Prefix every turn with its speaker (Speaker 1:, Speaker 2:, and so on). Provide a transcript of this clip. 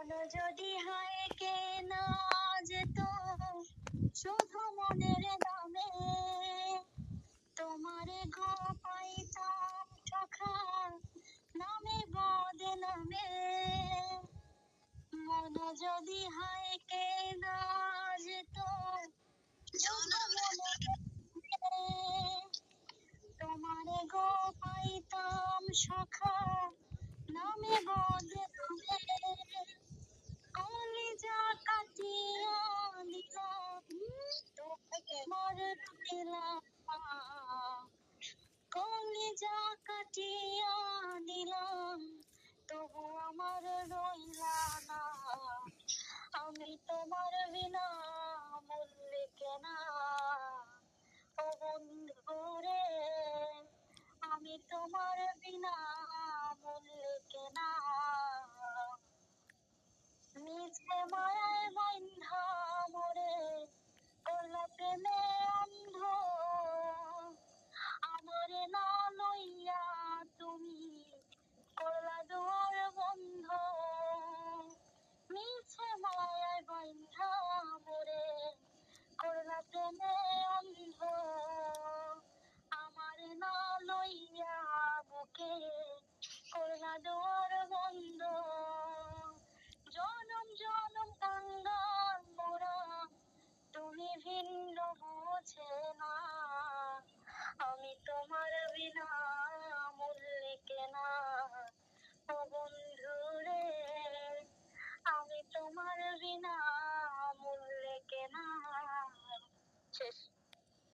Speaker 1: মন যদি হয় কেনা যেত শুধু মনের দামে, তোমারে গো পাইতাম সখা নামে বদনামে। মন যদি হয় কেনা যেত শুধু মনের দামে, তোমারে গো পাইতাম সখা নামে বদনামে। কলিজা কাটিয়া দিলাম তোমার দিলাম, কলিজা কাটিয়া দিলাম তবু আমার রইলা না। আমি তোমার বিনা মূল্যে কেনা, ও বন্ধু রে আমি তোমার বিনা মূল্যে কেনা। মিছে মায়ায় বন্ধা মোরে করলা প্রেমে অন্ধ, আমারে না লইয়া তুমি করলা দুয়ার বন্ধ। মিছে মায়ায় বন্ধা মোরে করলা প্রেমে অন্ধ, আমারে না লইয়া বুকে করলা দুয়ার বন্ধ। জনম জনম কাঙ্গাল মোরা তুমি ভিন্ন বুঝে না, আমি তোমার বিনা মূল্যে কেনা। ও বন্ধু রে আমি তোমার বিনা মূল্যে কেনা। শেষ।